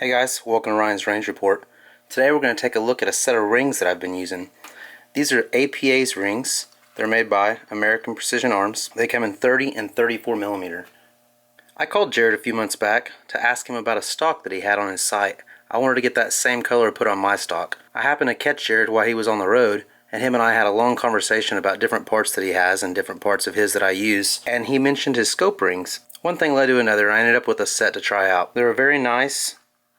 Hey guys, welcome to Ryan's Range Report. Today we're going to take a look at a set of rings that I've been using. These are APA's rings. They're made by American Precision Arms. They come in 30 and 34 millimeter. I called Jared a few months back to ask him about a stock that he had on his site. I wanted to get that same color put on my stock. I happened to catch Jared while he was on the road, and him and I had a long conversation about different parts that he has and different parts of his that I use, and he mentioned his scope rings. One thing led to another, and I ended up with a set to try out. They're a very nice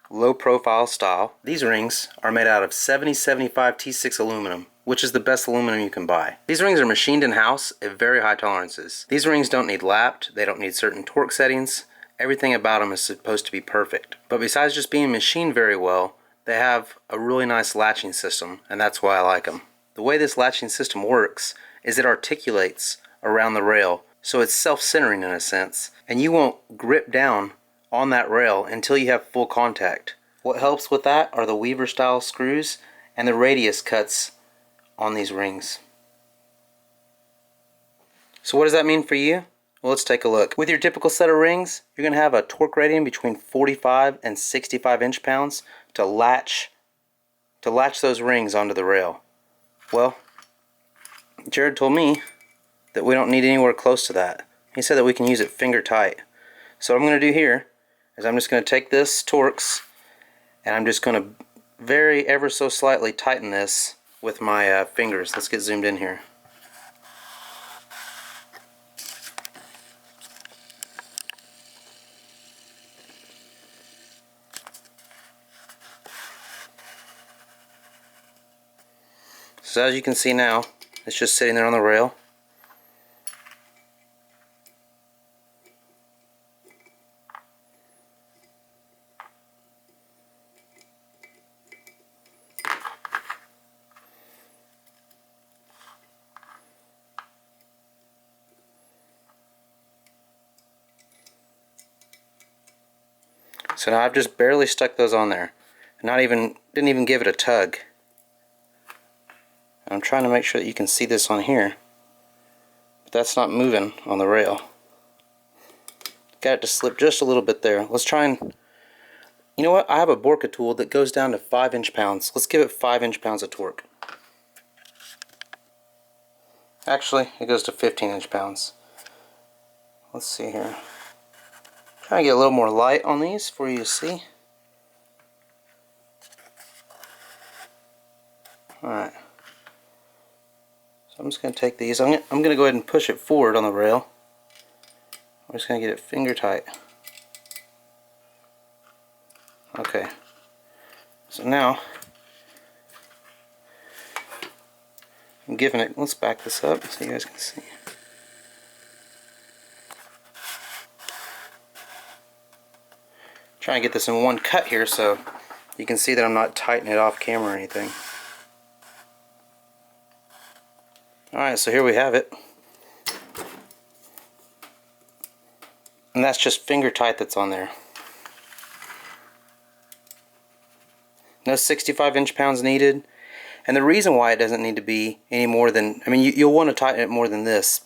low profile style. These rings are made out of 7075 T6 aluminum, which is the best aluminum you can buy. These rings are machined in-house at very high tolerances. These rings don't need lapped, they don't need certain torque settings. Everything about them is supposed to be perfect. But besides just being machined very well, they have a really nice latching system, and that's why I like them. The way this latching system works is it articulates around the rail, so it's self-centering in a sense, and you won't grip down on that rail until you have full contact. What helps with that are the Weaver style screws and the radius cuts on these rings. So what does that mean for you? Well, let's take a look. With your typical set of rings, you're going to have a torque rating between 45 and 65 inch-pounds to latch those rings onto the rail. Well, Jared told me that we don't need anywhere close to that. He said that we can use it finger tight. So what I'm going to do here is I'm just going to take this Torx and I'm just going to very ever so slightly tighten this with my fingers. Let's get zoomed in here. So as you can see now, it's just sitting there on the rail. So now I've just barely stuck those on there. Didn't even give it a tug. I'm trying to make sure that you can see this on here, but that's not moving on the rail. Got it to slip just a little bit there. Let's try and, you know what, I have a Borka tool that goes down to 5 inch-pounds. Let's give it 5 inch-pounds of torque. Actually, it goes to 15 inch-pounds. Let's see here. Try and get a little more light on these for you to see. Alright. So I'm just going to take these. I'm going to go ahead and push it forward on the rail. I'm just going to get it finger tight. Okay. So now, I'm giving it, let's back this up so you guys can see. Try and get this in one cut here so you can see that I'm not tightening it off camera or anything. Alright, so here we have it. And that's just finger tight that's on there. No 65 inch-pounds needed. And the reason why it doesn't need to be any more than, I mean, you'll want to tighten it more than this.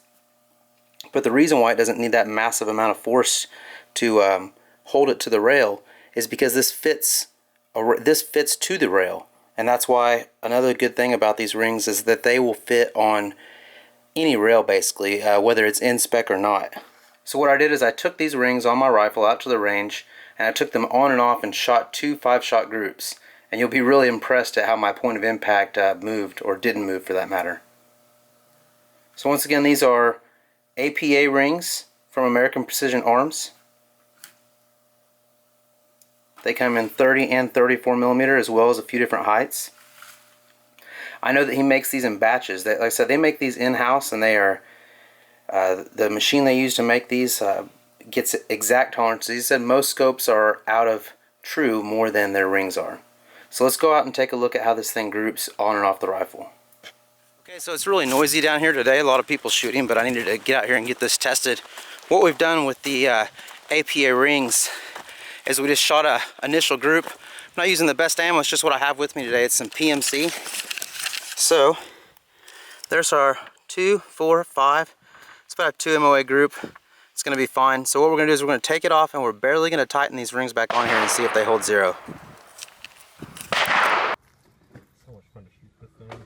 But the reason why it doesn't need that massive amount of force to hold it to the rail is because this fits to the rail. And that's why another good thing about these rings is that they will fit on any rail basically, whether it's in spec or not. So what I did is I took these rings on my rifle out to the range and I took them on and off and shot 2 5-shot groups. And you'll be really impressed at how my point of impact moved, or didn't move for that matter. So once again, these are APA rings from American Precision Arms. They come in 30 and 34 millimeter as well as a few different heights. I know that he makes these in batches. Like I said, they make these in-house, and they are the machine they use to make these gets exact tolerances. He said most scopes are out of true more than their rings are. So let's go out and take a look at how this thing groups on and off the rifle. Okay, so it's really noisy down here today. A lot of people shooting, but I needed to get out here and get this tested. What we've done with the APA rings is we just shot a initial group. I'm not using the best ammo, it's just what I have with me today. It's some PMC. So there's our 2, 4, 5. It's about a 2 MOA group. it's going to be fine. So what we're going to do is we're going to take it off and we're barely going to tighten these rings back on here and see if they hold zero. So much fun to shoot this thing.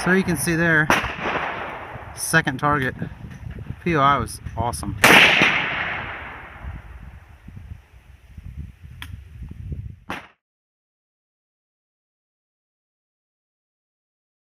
So you can see there, second target, POI was awesome.